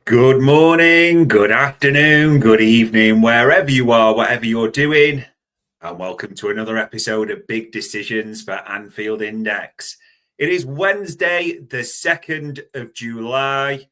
Good morning, good afternoon, good evening, wherever you are, whatever you're doing, and welcome to another episode of Big Decisions for Anfield Index. It is Wednesday, the 2nd of July.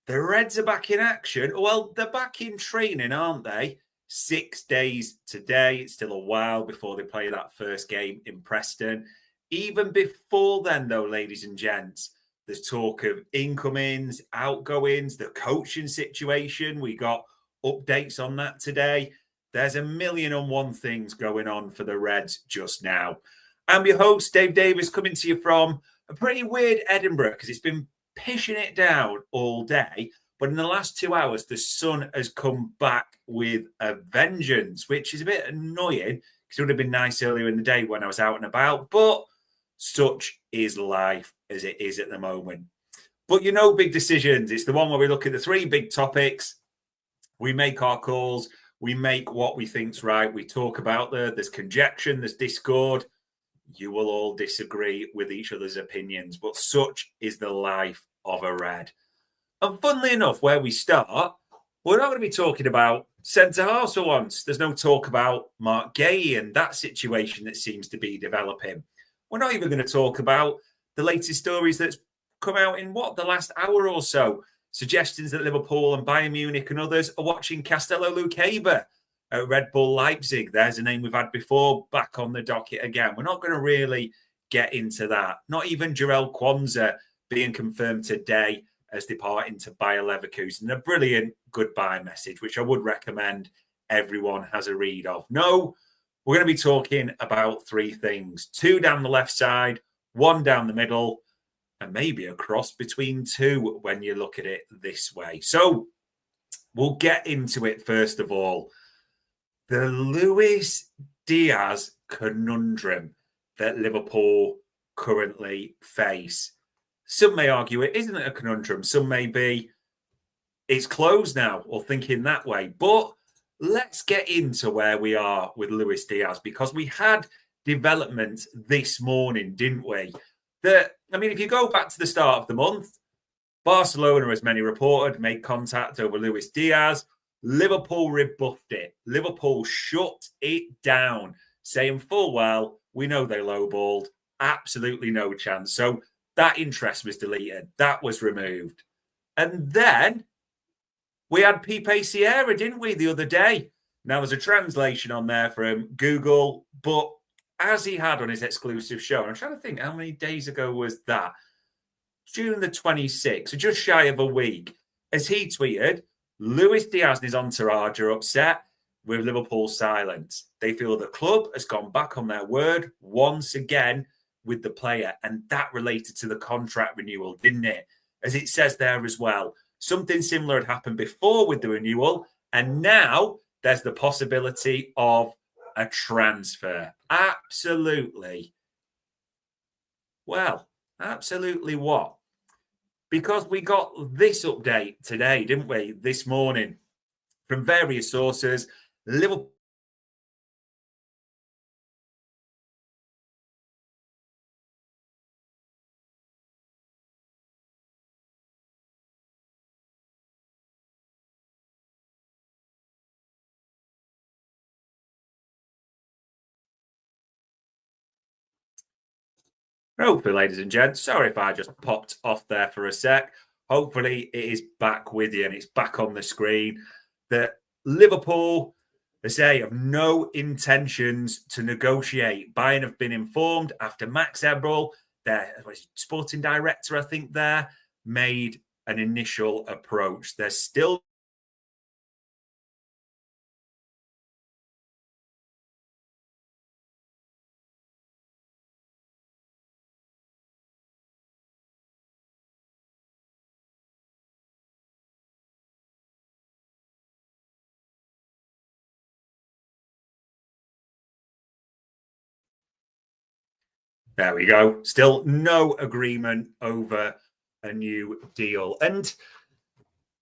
The Reds are back in action. Well, they're back in training, aren't they? 6 days today. It's still a while before they play that first game in Preston. Even before then, though, ladies and gents, there's talk of incomings, outgoings, the coaching situation. We got updates on that today. There's a million and one things going on for the Reds just now. I'm your host, Dave Davis, coming to you from a pretty weird Edinburgh because it's been pissing it down all day. But in the last 2 hours, the sun has come back with a vengeance, which is a bit annoying because it would have been nice earlier in the day when I was out and about. But such is life as it is at the moment. But you know, Big Decisions, it's the one where we look at the three big topics. We make our calls. We make what we think's right. We talk about there's conjecture, there's discord. You will all disagree with each other's opinions, but such is the life of a Red. And funnily enough, where we start, we're not going to be talking about centre-halves for once. There's no talk about Mark Gay and that situation that seems to be developing. We're not even going to talk about the latest stories that's come out in the last hour or so. Suggestions that Liverpool and Bayern Munich and others are watching Castello Luqueba at Red Bull Leipzig. There's a name we've had before, back on the docket again. We're not going to really get into that. Not even Jarell Quansah being confirmed today as departing to Bayer Leverkusen. A brilliant goodbye message, which I would recommend everyone has a read of. No, we're going to be talking about three things. 2 down the left side, 1 down the middle, and maybe a cross between 2 when you look at it this way. So we'll get into it first of all. The Luis Diaz conundrum that Liverpool currently face. Some may argue it isn't a conundrum. Some may be it's closed now or thinking that way. But let's get into where we are with Luis Diaz, because we had development this morning, didn't we? If you go back to the start of the month, Barcelona, as many reported, made contact over Luis Diaz. Liverpool rebuffed it. Liverpool shut it down, saying full well, we know they lowballed. Absolutely no chance. So that interest was deleted. That was removed. And then we had Pipe Sierra, didn't we, the other day? Now, there's a translation on there from Google, but as he had on his exclusive show, and I'm trying to think how many days ago was that? June the 26th, so just shy of a week, as he tweeted, Luis Diaz and his entourage are upset with Liverpool's silence. They feel the club has gone back on their word once again with the player, and that related to the contract renewal, didn't it? As it says there as well. Something similar had happened before with the renewal, and now there's the possibility of a transfer. Absolutely. Well, absolutely what? Because we got this update today, didn't we? This morning from various sources. Liverpool. Hopefully, ladies and gents, sorry if I just popped off there for a sec. Hopefully, it is back with you and it's back on the screen. That Liverpool, they say, have no intentions to negotiate. Bayern have been informed after Max Eberl, their sporting director, I think, there, made an initial approach. There's still there we go. Still no agreement over a new deal. And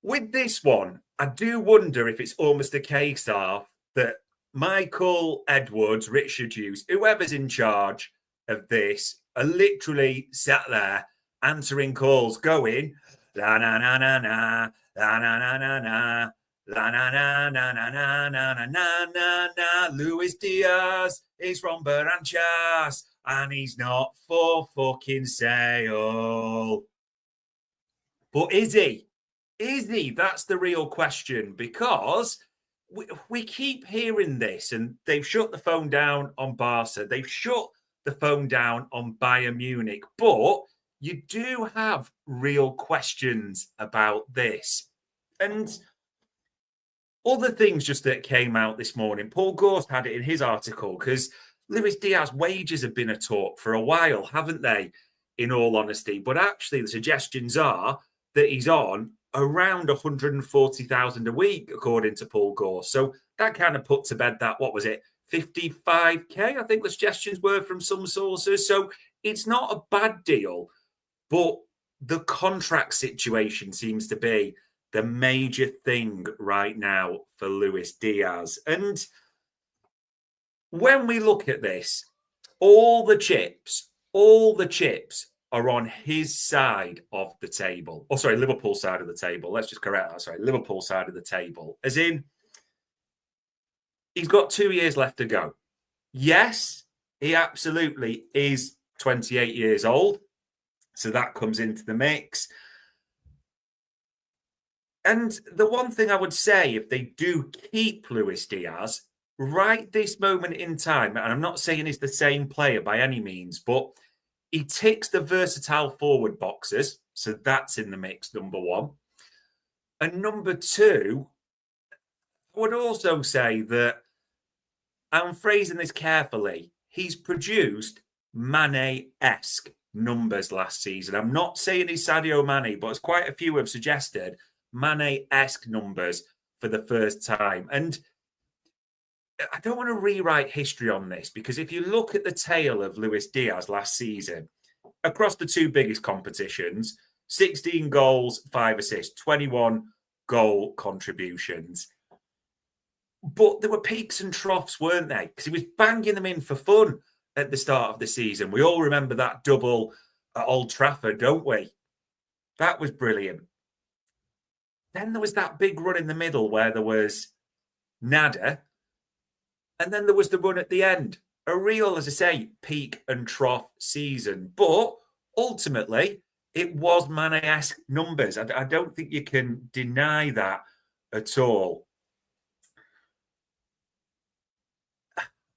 with this one, I do wonder if it's almost a case of that Michael Edwards, Richard Hughes, whoever's in charge of this, are literally sat there answering calls, going, La na na na na, la na na na na, la na na na na na na na na na na. Luis Diaz is from Baranchas, and he's not for fucking sale. But is he? Is he? That's the real question, because we keep hearing this, and they've shut the phone down on Barca. They've shut the phone down on Bayern Munich. But you do have real questions about this. And other things just that came out this morning. Paul Gorst had it in his article, because Luis Diaz wages have been a talk for a while, haven't they, in all honesty? But actually the suggestions are that he's on around 140,000 a week, according to Paul Gorst. So that kind of put to bed that, what was it, 55k, I think the suggestions were from some sources. So it's not a bad deal, but the contract situation seems to be the major thing right now for Luis Diaz. And when we look at this, all the chips are on his side of the table. Oh, sorry, Liverpool side of the table. Let's just correct that. Sorry, Liverpool side of the table. As in, he's got 2 years left to go. Yes, he absolutely is 28 years old. So that comes into the mix. And the one thing I would say, if they do keep Luis Diaz, right this moment in time, and I'm not saying he's the same player by any means, but he ticks the versatile forward boxes. So that's in the mix, number one. And number two, I would also say that, I'm phrasing this carefully, he's produced Mane-esque numbers last season. I'm not saying he's Sadio Mane, but as quite a few have suggested, Mane-esque numbers for the first time. And I don't want to rewrite history on this, because if you look at the tale of Luis Diaz last season, across the two biggest competitions, 16 goals, 5 assists, 21 goal contributions. But there were peaks and troughs, weren't they? Because he was banging them in for fun at the start of the season. We all remember that double at Old Trafford, don't we? That was brilliant. Then there was that big run in the middle where there was nada. And then there was the run at the end. A real, as I say, peak and trough season. But ultimately, it was Mane-esque numbers. I don't think you can deny that at all.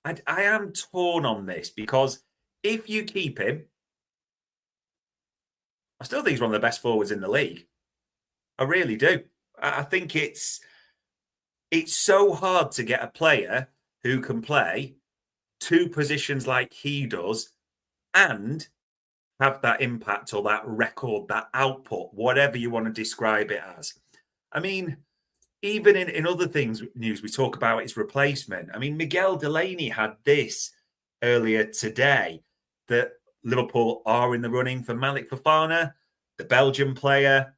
I am torn on this, because if you keep him, I still think he's one of the best forwards in the league. I really do. I think it's so hard to get a player who can play two positions like he does and have that impact or that record, that output, whatever you want to describe it as. I mean, even in other things, news, we talk about his replacement. I mean, Miguel Delaney had this earlier today, that Liverpool are in the running for Malik Fofana, the Belgian player,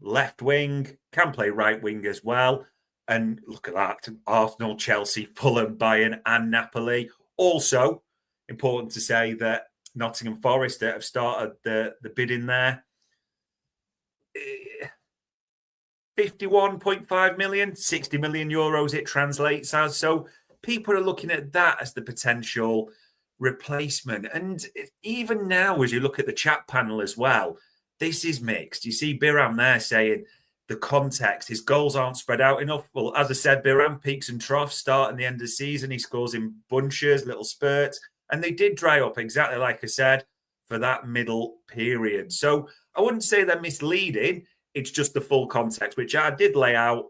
left wing, can play right wing as well. And look at that, Arsenal, Chelsea, Fulham, Bayern and Napoli. Also, important to say that Nottingham Forest have started the bidding there. 51.5 million, 60 million euros it translates as. So people are looking at that as the potential replacement. And even now, as you look at the chat panel as well, this is mixed. You see Biram there saying the context, his goals aren't spread out enough. Well, as I said, Biram, peaks and troughs start in the end of the season. He scores in bunches, little spurts. And they did dry up, exactly like I said, for that middle period. So I wouldn't say they're misleading. It's just the full context, which I did lay out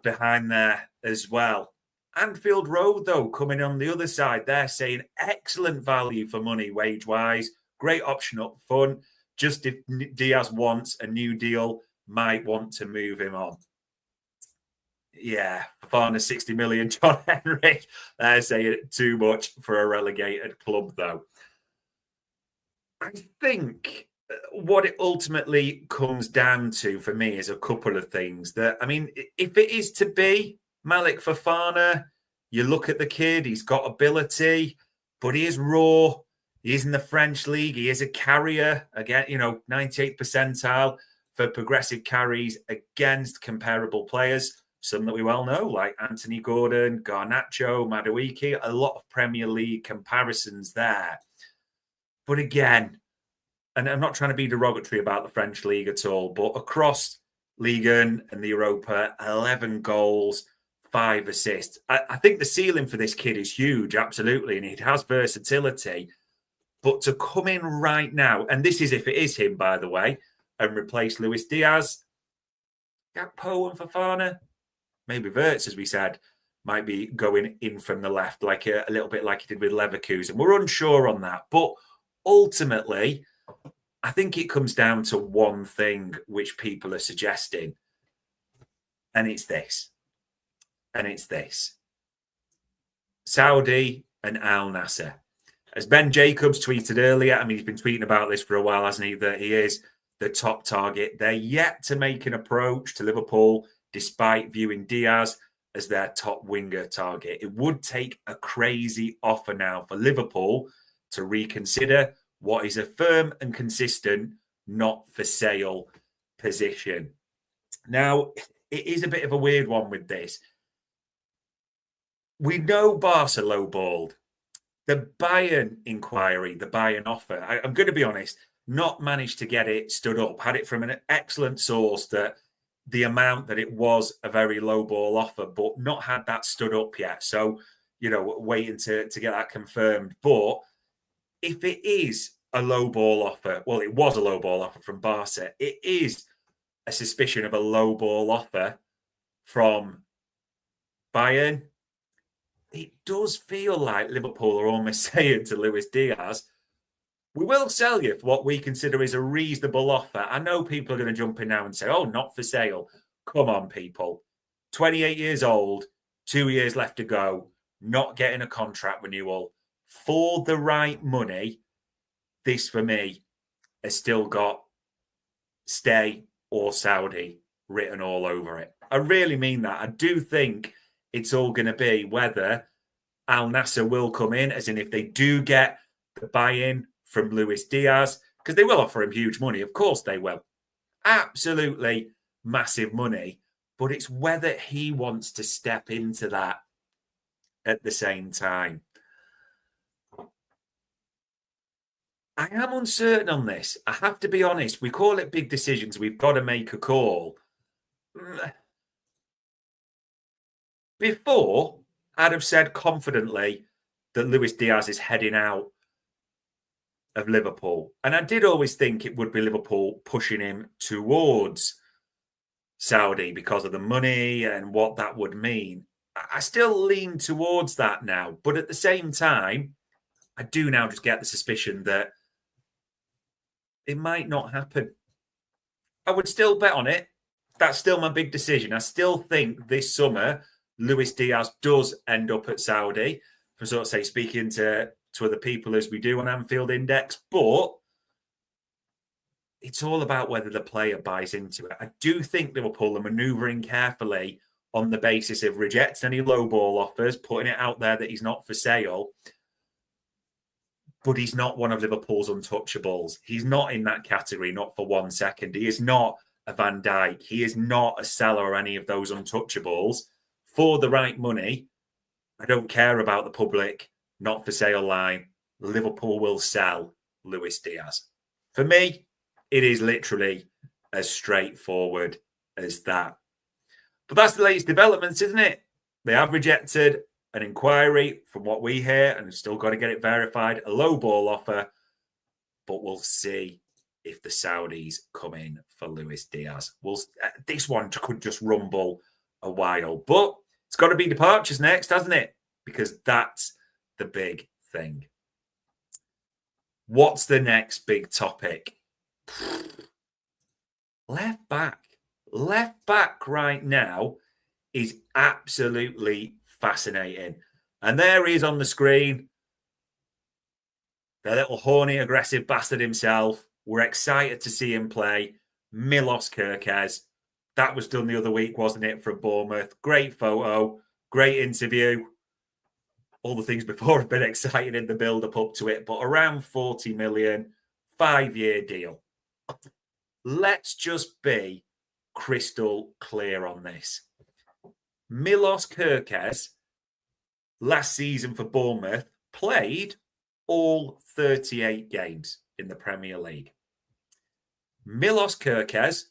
behind there as well. Anfield Road, though, coming on the other side, they're saying excellent value for money wage-wise. Great option up front. Just if Diaz wants a new deal, might want to move him on. Yeah, Fofana 60 million, John Henry. They're saying too much for a relegated club, though. I think what it ultimately comes down to for me is a couple of things. That, I mean, if it is to be Malik Fofana, you look at the kid, he's got ability, but he is raw. He is in the French league. He is a carrier. Again, 98th percentile for progressive carries against comparable players, some that we well know, like Anthony Gordon, Garnacho, Madueke, a lot of Premier League comparisons there. But again, and I'm not trying to be derogatory about the French league at all, but across Ligue 1 and the Europa, 11 goals, 5 assists. I think the ceiling for this kid is huge, absolutely, and he has versatility. But to come in right now, and this is if it is him, by the way, and replace Luis Diaz, Gakpo and Fofana, maybe Wirtz, as we said, might be going in from the left, like a little bit like he did with Leverkusen. We're unsure on that. But ultimately, I think it comes down to one thing which people are suggesting, and it's this. And it's this. Saudi and Al Nassr. As Ben Jacobs tweeted earlier, I mean, he's been tweeting about this for a while, hasn't he, that he is the top target. They're yet to make an approach to Liverpool, despite viewing Díaz as their top winger target. It would take a crazy offer now for Liverpool to reconsider what is a firm and consistent, not for sale position. Now, it is a bit of a weird one with this. We know Barca lowballed. The Bayern inquiry, the Bayern offer, I'm going to be honest, not managed to get it stood up. Had it from an excellent source that the amount that it was a very low ball offer, but not had that stood up yet. So, waiting to get that confirmed. But if it is a low ball offer, well, it was a low ball offer from Barca. It is a suspicion of a low ball offer from Bayern. It does feel like Liverpool are almost saying to Luis Diaz, we will sell you for what we consider is a reasonable offer. I know people are going to jump in now and say, oh, not for sale. Come on, people. 28 years old, 2 years left to go, not getting a contract renewal. For the right money, this for me has still got stay or Saudi written all over it. I really mean that. I do think it's all going to be whether Al Nassr will come in, as in if they do get the buy-in from Luis Diaz, because they will offer him huge money. Of course they will. Absolutely massive money. But it's whether he wants to step into that at the same time. I am uncertain on this. I have to be honest. We call it big decisions. We've got to make a call. Before, I'd have said confidently that Luis Diaz is heading out of Liverpool. And I did always think it would be Liverpool pushing him towards Saudi because of the money and what that would mean. I still lean towards that now. But at the same time, I do now just get the suspicion that it might not happen. I would still bet on it. That's still my big decision. I still think this summer, Luis Diaz does end up at Saudi, for sort of say speaking to other people as we do on Anfield Index, but it's all about whether the player buys into it. I do think Liverpool are manoeuvring carefully on the basis of rejecting any low ball offers, putting it out there that he's not for sale, but he's not one of Liverpool's untouchables. He's not in that category, not for 1 second. He is not a Van Dijk. He is not a Salah or any of those untouchables. For the right money, I don't care about the public not for sale line. Liverpool will sell Luis Diaz. For me, it is literally as straightforward as that. But that's the latest developments, isn't it? They have rejected an inquiry from what we hear and still got to get it verified, a low ball offer, but we'll see if the Saudis come in for Luis Diaz. This one could just rumble a while, but it's got to be departures next, hasn't it? Because that's the big thing. What's the next big topic? Left back. Left back right now is absolutely fascinating. And there he is on the screen. The little horny, aggressive bastard himself. We're excited to see him play. Milos Kerkez. That was done the other week, wasn't it, from Bournemouth? Great photo, great interview. All the things before have been exciting in the build-up up to it, but around 40 million, 5-year deal. let's just be crystal clear on this. Milos Kerkez, last season for Bournemouth, played all 38 games in the Premier League. Milos Kerkez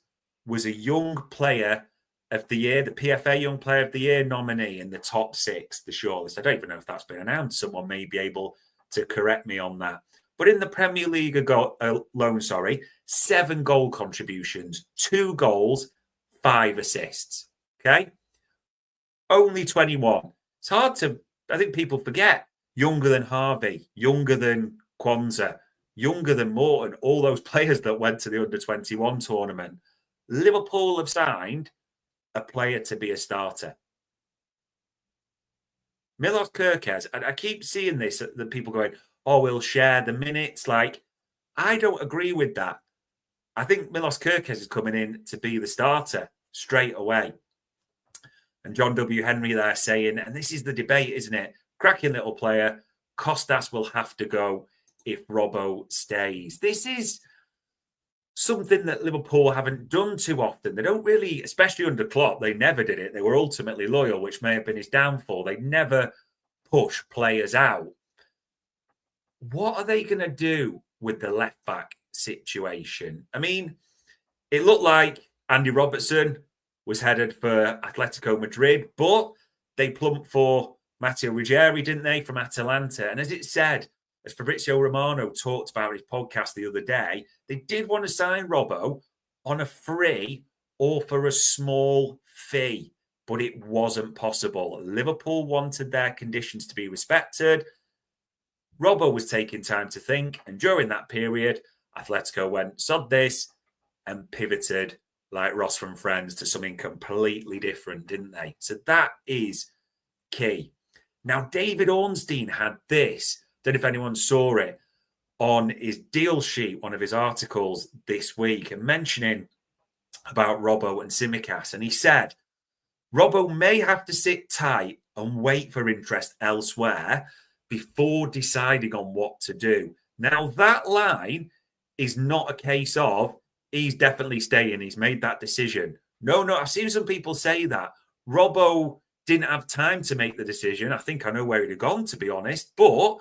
was a Young Player of the Year, the PFA Young Player of the Year nominee in the top 6, the shortlist. I don't even know if that's been announced. Someone may be able to correct me on that. But in the Premier League alone, 7 goal contributions, 2 goals, 5 assists. Okay? Only 21. It's hard to, I think people forget, younger than Harvey, younger than Kwanzaa, younger than Morton, all those players that went to the under-21 tournament. Liverpool have signed a player to be a starter. Milos Kerkez, and I keep seeing this, that people going, oh, we'll share the minutes. Like, I don't agree with that. I think Milos Kerkez is coming in to be the starter straight away. And John W. Henry there saying, and this is the debate, isn't it? Cracking little player. Costas will have to go if Robbo stays. This is something that Liverpool haven't done too often. They don't really, especially under Klopp, they never did it. They were ultimately loyal, which may have been his downfall. They never push players out. What are they going to do with the left-back situation? I mean, it looked like Andy Robertson was headed for Atletico Madrid, but they plumped for Matteo Ruggieri, didn't they, from Atalanta? And as it said, as Fabrizio Romano talked about his podcast the other day, they did want to sign Robbo on a free or for a small fee, but it wasn't possible. Liverpool wanted their conditions to be respected. Robbo was taking time to think, and during that period, Atletico went, sod this, and pivoted like Ross from Friends to something completely different, didn't they? So that is key. Now, David Ornstein had this, don't know if anyone saw it, on his deal sheet, one of his articles this week, and mentioning about Robbo and Tsimikas. And he said, Robbo may have to sit tight and wait for interest elsewhere before deciding on what to do. Now, that line is not a case of he's definitely staying. He's made that decision. No, I've seen some people say that. Robbo didn't have time to make the decision. I think I know where he'd have gone, to be honest. But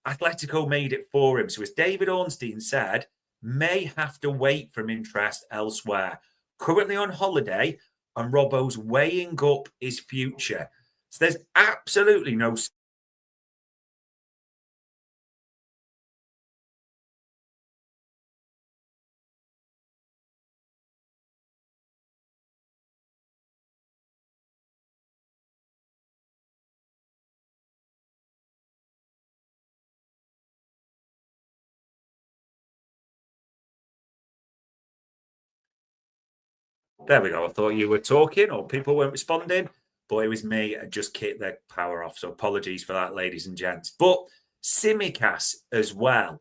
Atletico made it for him. So as David Ornstein said, may have to wait from interest elsewhere. Currently on holiday, and Robbo's weighing up his future. So there's absolutely no... There we go. I thought you were talking or people weren't responding, but it was me. I just kicked the power off. So apologies for that, ladies and gents. But Tsimikas as well.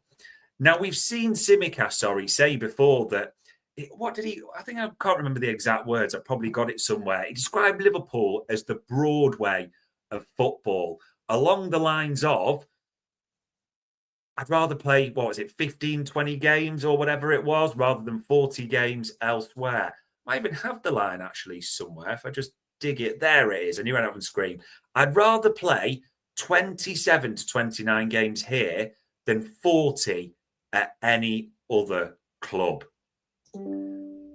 Now, we've seen Tsimikas, say before that, what did he, I think I can't remember the exact words. I probably got it somewhere. He described Liverpool as the Broadway of football, along the lines of, I'd rather play, 15, 20 games or whatever it was, rather than 40 games elsewhere. I even have the line actually somewhere. If I just dig it, there it is. I knew I'd have on screen. I'd rather play 27 to 29 games here than 40 at any other club.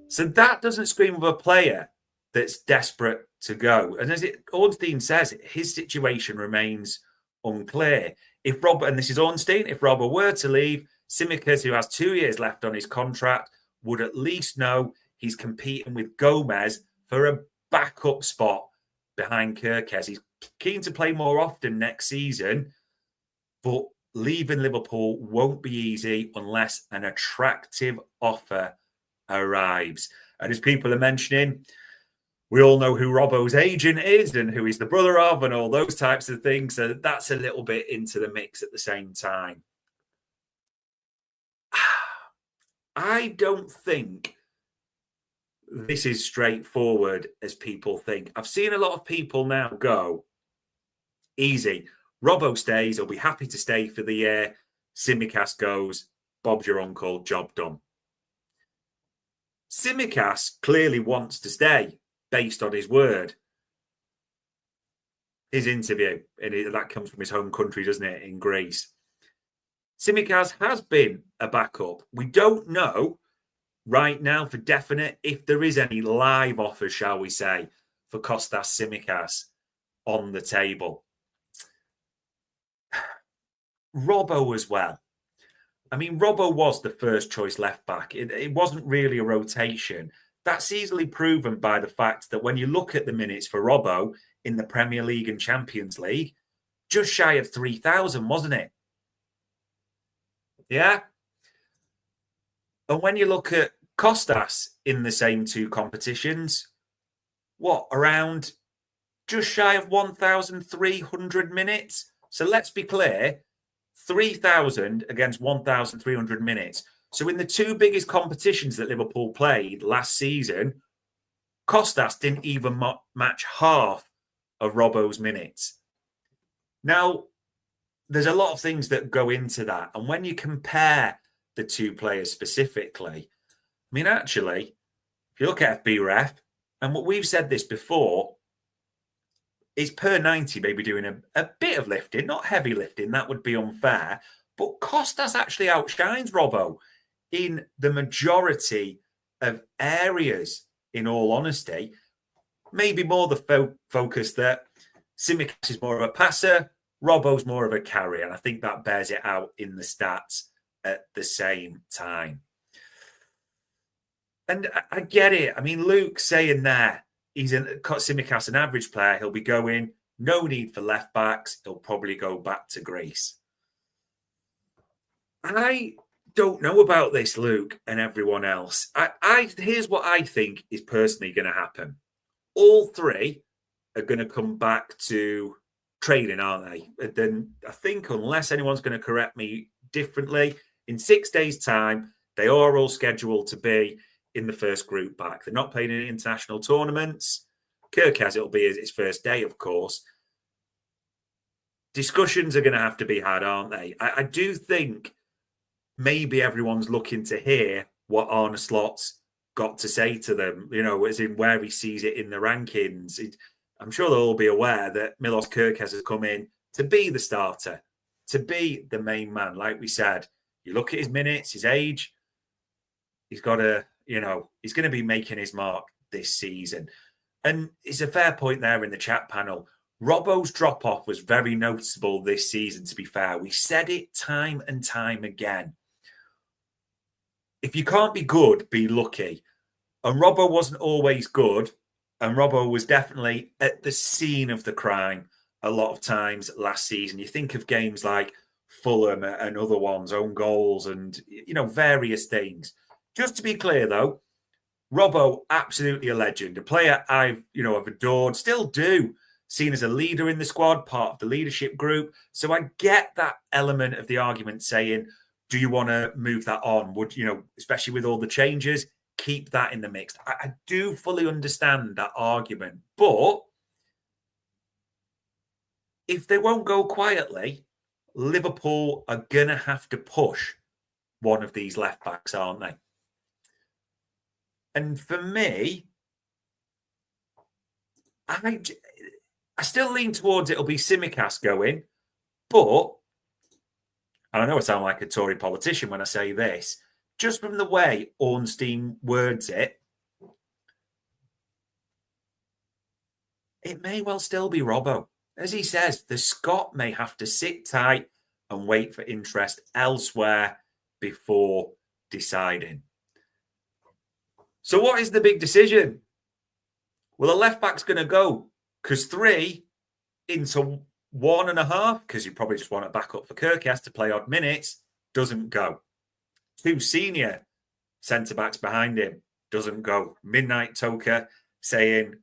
So that doesn't scream of a player that's desperate to go. And as Ornstein says, his situation remains unclear. If Rob, and this is Ornstein, if Robbo were to leave, Tsimikas, who has 2 years left on his contract, would at least know he's competing with Gomez for a backup spot behind Kerkez. He's keen to play more often next season, but leaving Liverpool won't be easy unless an attractive offer arrives. And as people are mentioning, we all know who Robbo's agent is and who he's the brother of and all those types of things. So that's a little bit into the mix at the same time. I don't think this is straightforward as people think. I've seen a lot of people now go, easy. Robbo stays, he'll be happy to stay for the year. Tsimikas goes, Bob's your uncle, job done. Tsimikas clearly wants to stay based on his word. His interview, and that comes from his home country, doesn't it, in Greece. Tsimikas has been a backup. We don't know right now for definite if there is any live offers, shall we say, for Kostas Tsimikas on the table. Robbo as well. I mean, Robbo was the first choice left back. It wasn't really a rotation. That's easily proven by the fact that when you look at the minutes for Robbo in the Premier League and Champions League, just shy of 3,000, wasn't it? Yeah. And when you look at Kostas in the same two competitions, what, around just shy of 1,300 minutes? So let's be clear, 3,000 against 1,300 minutes. So in the two biggest competitions that Liverpool played last season, Kostas didn't even match half of Robbo's minutes. Now, there's a lot of things that go into that. And when you compare the two players specifically, I mean, actually, if you look at FBref, and what we've said this before, is per 90 maybe doing a bit of lifting, not heavy lifting, that would be unfair. But Kostas actually outshines Robbo in the majority of areas, in all honesty. Maybe more the focus that Tsimikas is more of a passer, Robbo's more of a carrier. And I think that bears it out in the stats at the same time. And I get it. I mean, Luke's saying there, Tsimikas, an average player. He'll be going, no need for left backs. He'll probably go back to Greece. I don't know about this, Luke, and everyone else. Here's what I think is personally going to happen. All three are going to come back to training, aren't they? And then I think, unless anyone's going to correct me differently, in 6 days' time, they are all scheduled to be in the first group back. They're not playing in international tournaments. Kirk has it'll be his first day, of course. Discussions are going to have to be had, aren't they? I do think maybe everyone's looking to hear what Arne Slot's got to say to them, as in where he sees it in the rankings. I'm sure they'll all be aware that Milos Kerkez has come in to be the starter, to be the main man. Like we said, you look at his minutes, his age, he's got to, he's going to be making his mark this season. And it's a fair point there in the chat panel. Robbo's drop-off was very noticeable this season, to be fair. We said it time and time again. If you can't be good, be lucky. And Robbo wasn't always good. And Robbo was definitely at the scene of the crime a lot of times last season. You think of games like Fulham and other ones, own goals and, various things. Just to be clear, though, Robbo, absolutely a legend, a player I've adored, still do, seen as a leader in the squad, part of the leadership group. So I get that element of the argument saying, do you want to move that on? Would, especially with all the changes, keep that in the mix. I do fully understand that argument. But if they won't go quietly, Liverpool are going to have to push one of these left backs, aren't they? And for me, I still lean towards it'll be Tsimikas going, but I know I sound like a Tory politician when I say this, just from the way Ornstein words it, it may well still be Robbo. As he says, the Scot may have to sit tight and wait for interest elsewhere before deciding. So what is the big decision? Well, the left back's going to go because 3 into 1.5, because you probably just want to back up for Kirk, to play odd minutes, doesn't go. 2 senior centre-backs behind him, doesn't go. Midnight Toker saying,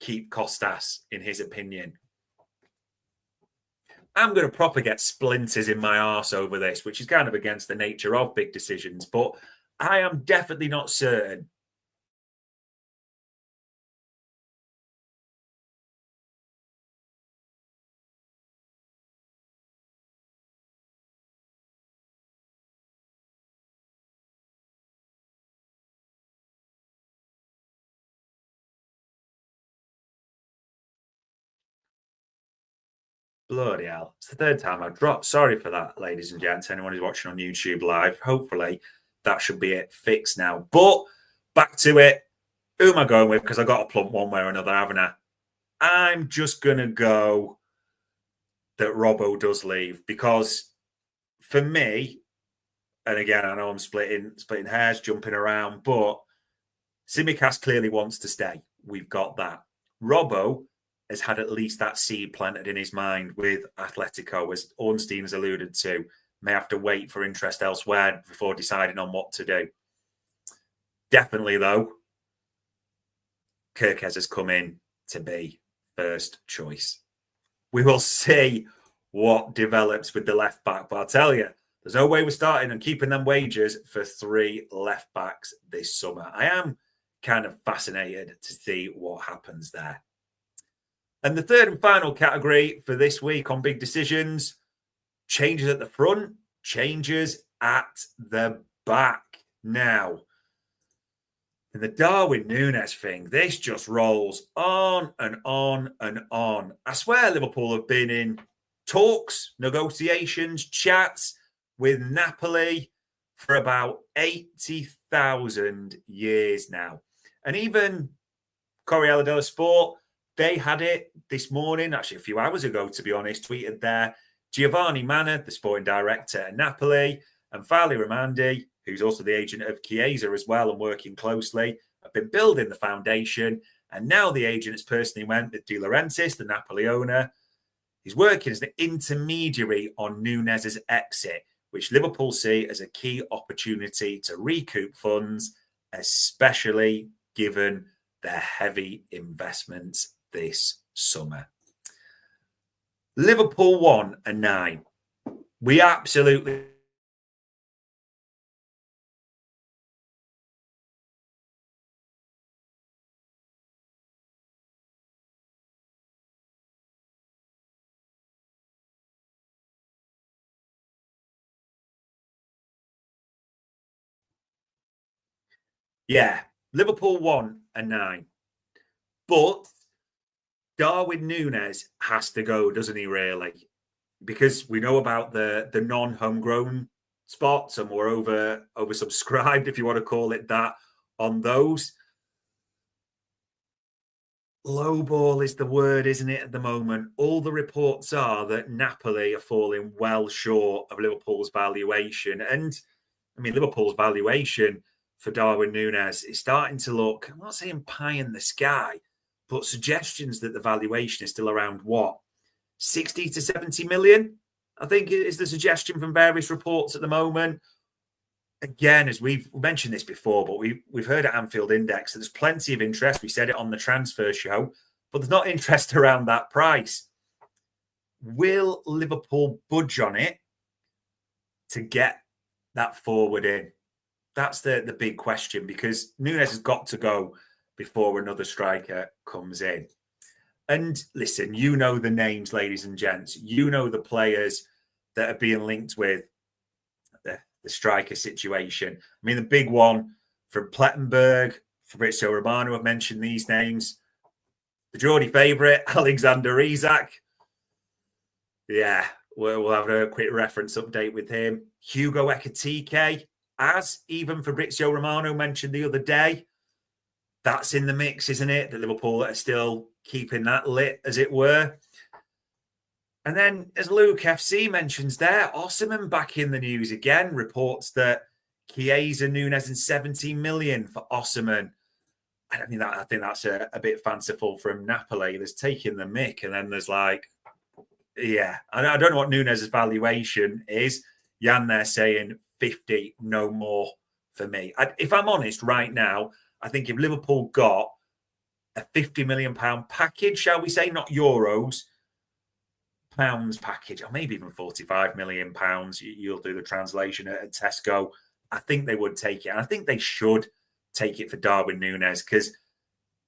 keep Kostas, in his opinion. I'm going to proper get splinters in my arse over this, which is kind of against the nature of big decisions, but I am definitely not certain Bloody hell. It's the third time I've dropped. Sorry for that, ladies and gents. Anyone who's watching on YouTube live, hopefully that should be it fixed now. But back to it. Who am I going with? Because I got to plump one way or another, haven't I? I'm just going to go that Robbo does leave because for me, and again, I know I'm splitting hairs, jumping around, but Tsimikas clearly wants to stay. We've got that. Robbo has had at least that seed planted in his mind with Atletico, as Ornstein has alluded to, may have to wait for interest elsewhere before deciding on what to do. Definitely, though, Kirkez has come in to be first choice. We will see what develops with the left back, but I'll tell you, there's no way we're starting and keeping them wages for 3 left backs this summer. I am kind of fascinated to see what happens there. And the third and final category for this week on Big Decisions, changes at the front, changes at the back. Now, in the Darwin Núñez thing, this just rolls on and on and on. I swear Liverpool have been in talks, negotiations, chats with Napoli for about 80,000 years now. And even Corriere dello Sport, they had it this morning, actually a few hours ago, to be honest, tweeted there. Giovanni Manna, the sporting director at Napoli, and Fali Ramandi, who's also the agent of Chiesa as well and working closely, have been building the foundation. And now the agent has personally went with De Laurentiis, the Napoli owner. He's working as the intermediary on Núñez's exit, which Liverpool see as a key opportunity to recoup funds, especially given their heavy investments this summer. Liverpool won a 9. We absolutely Liverpool won a 9. But Darwin Núñez has to go, doesn't he, really? Because we know about the non-homegrown spots and we're oversubscribed, if you want to call it that, on those. Low ball is the word, isn't it, at the moment? All the reports are that Napoli are falling well short of Liverpool's valuation. And, I mean, Liverpool's valuation for Darwin Núñez is starting to look, I'm not saying pie in the sky, but suggestions that the valuation is still around what? 60 to 70 million, I think is the suggestion from various reports at the moment. Again, as we've mentioned this before, but we've heard at Anfield Index that there's plenty of interest. We said it on the transfer show, but there's not interest around that price. Will Liverpool budge on it to get that forward in? That's the big question, because Núñez has got to go before another striker comes in. And listen, you know the names, ladies and gents. You know the players that are being linked with the striker situation. I mean, the big one from Plettenberg, Fabrizio Romano have mentioned these names. The Geordie favourite, Alexander Isak. Yeah, we'll have a quick reference update with him. Hugo Ekitike, as even Fabrizio Romano mentioned the other day. That's in the mix, isn't it? The Liverpool are still keeping that lit, as it were. And then, as Luke FC mentions there, Osimhen back in the news again. Reports that Chiesa, Núñez, and 17 million for Osimhen. I think that's a bit fanciful from Napoli. There's taking the mick, and then there's like, yeah. I don't know what Núñez's valuation is. Jan there saying 50, no more for me. If I'm honest, right now, I think if Liverpool got a £50 million package, shall we say, not euros, pounds package, or maybe even £45 million, you'll do the translation at Tesco, I think they would take it. And I think they should take it for Darwin Núñez, because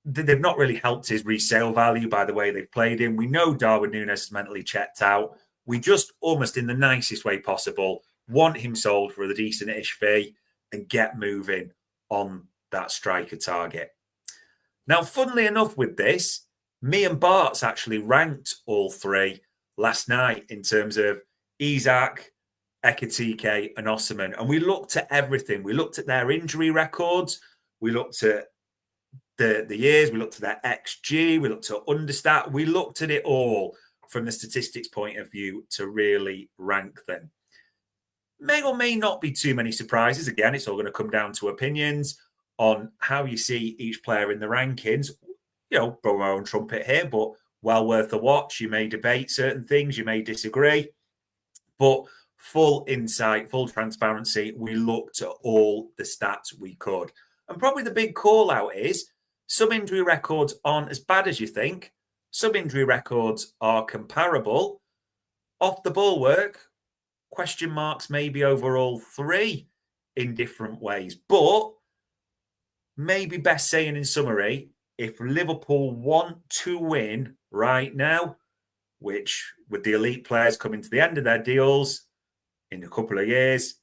they've not really helped his resale value by the way they've played him. We know Darwin Núñez is mentally checked out. We just, almost in the nicest way possible, want him sold for a decent-ish fee and get moving on that striker target. Now, funnily enough with this, me and Bart's actually ranked all 3 last night in terms of Isak, Ekitike and Osimhen. And we looked at everything. We looked at their injury records. We looked at the years. We looked at their XG. We looked at understat. We looked at it all from the statistics point of view to really rank them. May or may not be too many surprises. Again, it's all going to come down to opinions on how you see each player in the rankings. You know, blow my own trumpet here, but well worth a watch. You may debate certain things. You may disagree. But full insight, full transparency, we looked at all the stats we could. And probably the big call out is some injury records aren't as bad as you think. Some injury records are comparable. Off the ball work, question marks maybe over all three in different ways. But maybe best saying in summary, if Liverpool want to win right now, which with the elite players coming to the end of their deals in a couple of years,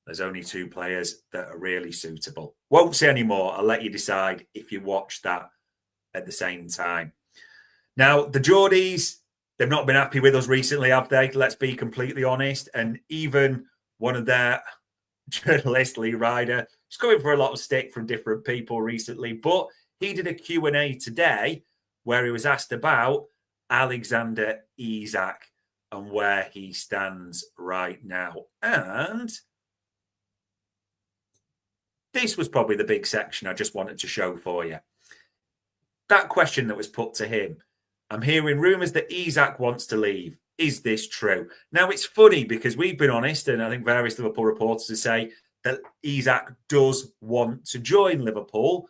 there's only two players that are really suitable. Won't say any more. I'll let you decide if you watch that at the same time. Now, the Geordies, they've not been happy with us recently, have they? Let's be completely honest. And even one of their journalists, Lee Ryder, is coming for a lot of stick from different people recently. But he did a Q&A today where he was asked about Alexander Isak and where he stands right now. And this was probably the big section I just wanted to show for you. That question that was put to him. I'm hearing rumours that Isak wants to leave. Is this true? Now, it's funny because we've been honest, and I think various Liverpool reporters have say that Isak does want to join Liverpool,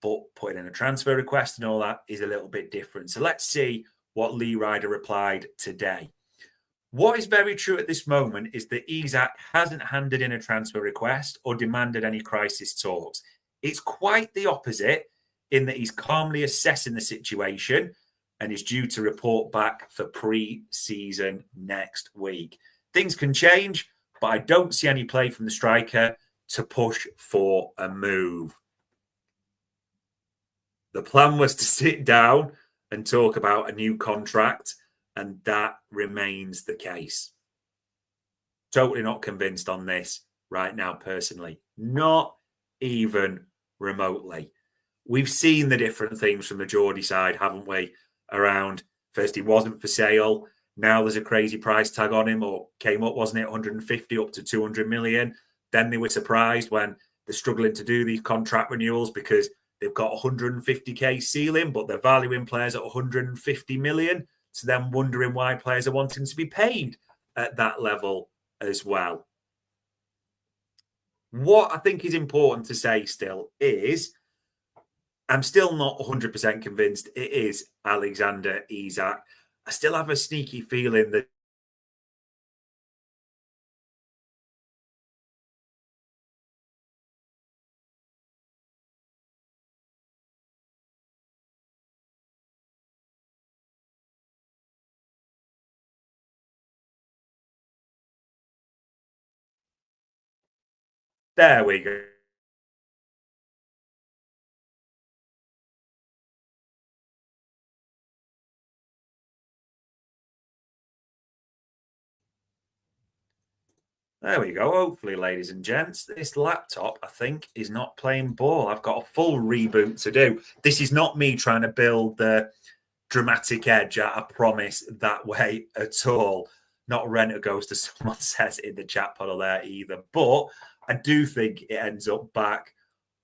but putting in a transfer request and all that is a little bit different. So let's see what Lee Ryder replied today. What is very true at this moment is that Isak hasn't handed in a transfer request or demanded any crisis talks. It's quite the opposite in that he's calmly assessing the situation and is due to report back for pre-season next week. Things can change, but I don't see any play from the striker to push for a move. The plan was to sit down and talk about a new contract, and that remains the case. Totally not convinced on this right now, personally. Not even remotely. We've seen the different things from the Geordie side, haven't we? Around, first he wasn't for sale. Now there's a crazy price tag on him, or came up, wasn't it, 150 up to 200 million. Then they were surprised when they're struggling to do these contract renewals because they've got 150k ceiling, but they're valuing players at 150 million. So then wondering why players are wanting to be paid at that level as well. What I think is important to say still is I'm still not 100% convinced it is Alexander Isak. I still have a sneaky feeling that there we go. There we go. Hopefully, ladies and gents, this laptop, I think, is not playing ball. I've got a full reboot to do. This is not me trying to build the dramatic edge, I promise, that way at all. Not a renter ghost, as someone says in the chat puddle there either. But I do think it ends up back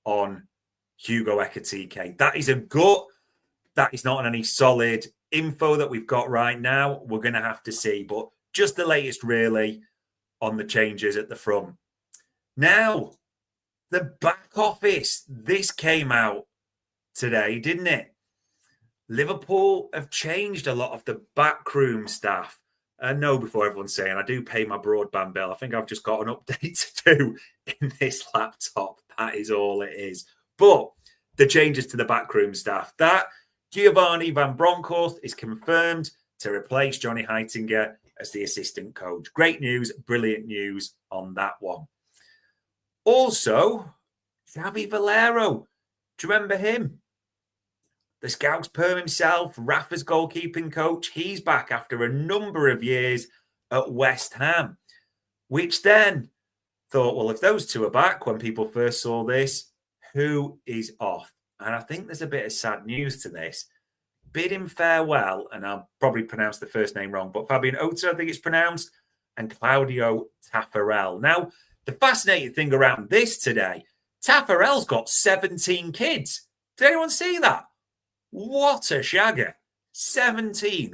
on Hugo Ekitike. That is a gut. That is not any solid info that we've got right now. We're going to have to see. But just the latest, really, on the changes at the front. Now, the back office. This came out today, didn't it? Liverpool have changed a lot of the backroom staff. No, before everyone's saying, I do pay my broadband bill. I think I've just got an update to do in this laptop. That is all it is. But the changes to the backroom staff. That Giovanni Van Bronckhorst is confirmed to replace Johnny Heitinger as the assistant coach. Great news, brilliant news on that one. Also, Xavi Valero. Do you remember him? the Scouts perm himself, Rafa's goalkeeping coach, he's back after a number of years at West Ham, which then thought, well, if those two are back when people first saw this, who is off? And I think there's a bit of sad news to this. Bidding farewell, and I'll probably pronounce the first name wrong, but Fabian Ota, I think it's pronounced, and Claudio Taffarel. Now, the fascinating thing around this today, Taffarel's got 17 kids. Did anyone see that? What a shagger. 17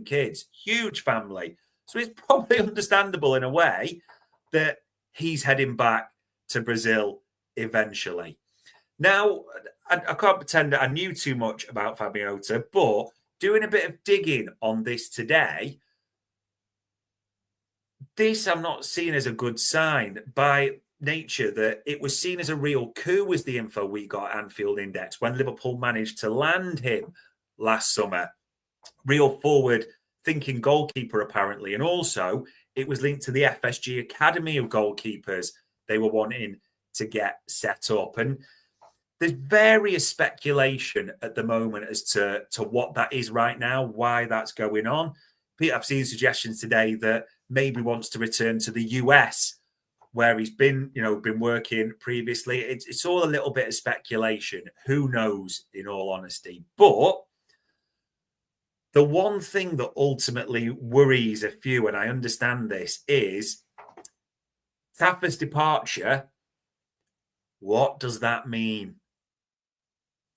kids. Huge family. So it's probably understandable in a way that he's heading back to Brazil eventually. Now, I can't pretend that I knew too much about Fabian Ota, but doing a bit of digging on this today, this I'm not seeing as a good sign by nature that it was seen as a real coup, was the info we got at Anfield Index when Liverpool managed to land him last summer. Real forward thinking goalkeeper, apparently. And also, it was linked to the FSG Academy of Goalkeepers they were wanting to get set up. And there's various speculation at the moment as to what that is right now, why that's going on. I've seen suggestions today that maybe wants to return to the US, where he's been working previously. It's all a little bit of speculation. Who knows, in all honesty. But the one thing that ultimately worries a few, and I understand this, is Taffa's departure. What does that mean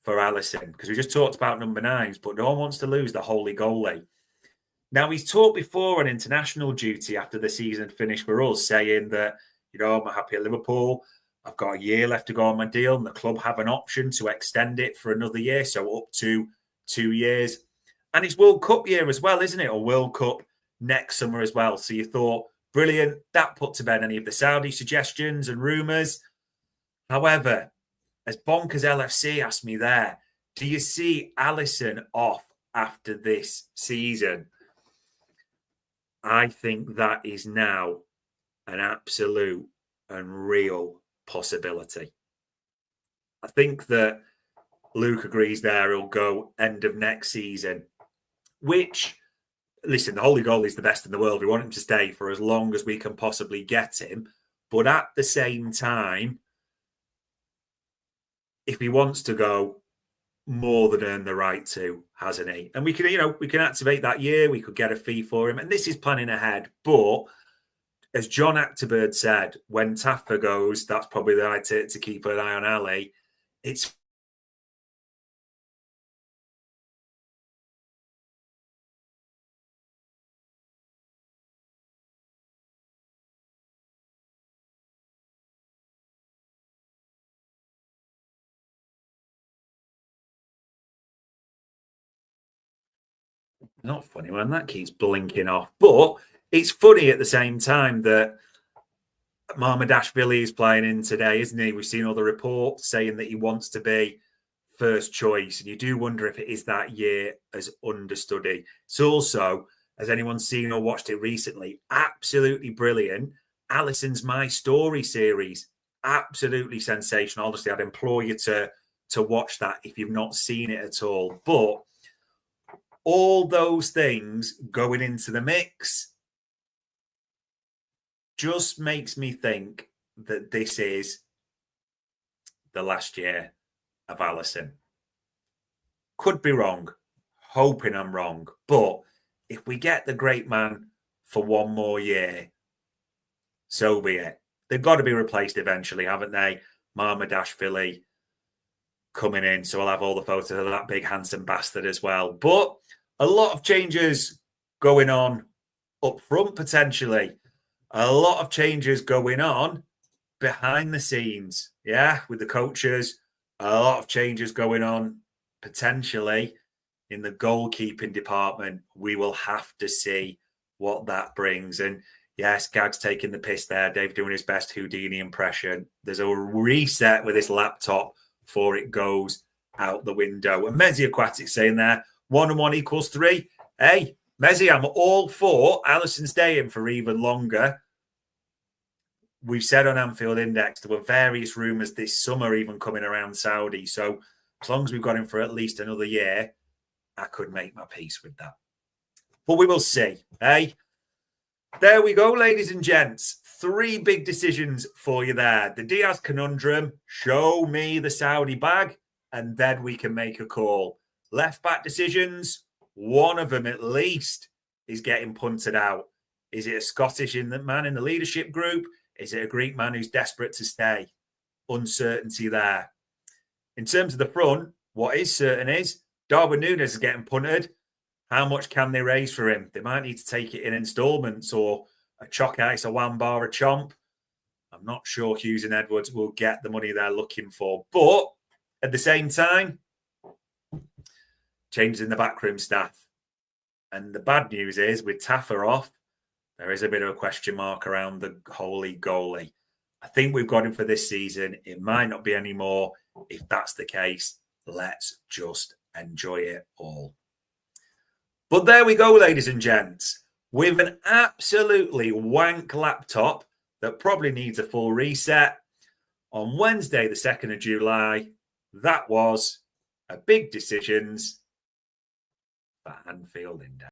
for Alisson? Because we just talked about number 9s, but no one wants to lose the holy goalie. Now, he's talked before on international duty after the season finished for us, saying that, I'm happy at Liverpool. I've got a year left to go on my deal, and the club have an option to extend it for another year, so up to 2 years. And it's World Cup year as well, isn't it? Or World Cup next summer as well. So you thought, brilliant, that put to bed any of the Saudi suggestions and rumours. However, as bonkers LFC asked me there, do you see Alisson off after this season? I think that is now an absolute and real possibility. I think that Luke agrees there he'll go end of next season, which, listen, the holy goalie is the best in the world. We want him to stay for as long as we can possibly get him. But at the same time, if he wants to go, more than earned the right to, hasn't he? And we can activate that year. We could get a fee for him. And this is planning ahead. But as John Acterbird said, when Taffa goes, that's probably the right to keep an eye on Ali. It's not funny when that keeps blinking off. But it's funny at the same time that Mamardashvili is playing in today, isn't he? We've seen all the reports saying that he wants to be first choice. And you do wonder if it is that year as understudy. It's also, has anyone seen or watched it recently? Absolutely brilliant. Alisson's My Story series. Absolutely sensational. Honestly, I'd implore you to watch that if you've not seen it at all. But all those things going into the mix just makes me think that this is the last year of Alisson. Could be wrong, hoping I'm wrong. But if we get the great man for one more year, so be it. They've got to be replaced eventually, haven't they? Mamardashvili coming in, so I'll have all the photos of that big handsome bastard as well. But a lot of changes going on up front, potentially. A lot of changes going on behind the scenes. Yeah, with the coaches. A lot of changes going on potentially in the goalkeeping department. We will have to see what that brings. And yes, Gag's taking the piss there. Dave doing his best Houdini impression. There's a reset with this laptop before it goes out the window. And Mezzi Aquatic saying there, 1 and 1 equals 3. Hey, Mezzi, I'm all for Alisson staying for even longer. We've said on Anfield Index, there were various rumours this summer even coming around Saudi. So As long as we've got him for at least another year, I could make my peace with that. But we will see, eh? There we go, ladies and gents. 3 big decisions for you there. The Díaz conundrum, show me the Saudi bag, and then we can make a call. Left-back decisions, one of them at least is getting punted out. Is it a Scottish man in the leadership group? Is it a Greek man who's desperate to stay? Uncertainty there. In terms of the front, what is certain is Darwin Núñez is getting punted. How much can they raise for him? They might need to take it in installments or a chalk ice, a one-bar, a chomp. I'm not sure Hughes and Edwards will get the money they're looking for. But at the same time, changes in the backroom staff. And the bad news is, with Taffer off, there is a bit of a question mark around the holy goalie. I think we've got him for this season. It might not be any more. If that's the case, let's just enjoy it all. But there we go, ladies and gents. With an absolutely wank laptop that probably needs a full reset, on Wednesday, the 2nd of July, that was a big decisions for Anfield Index.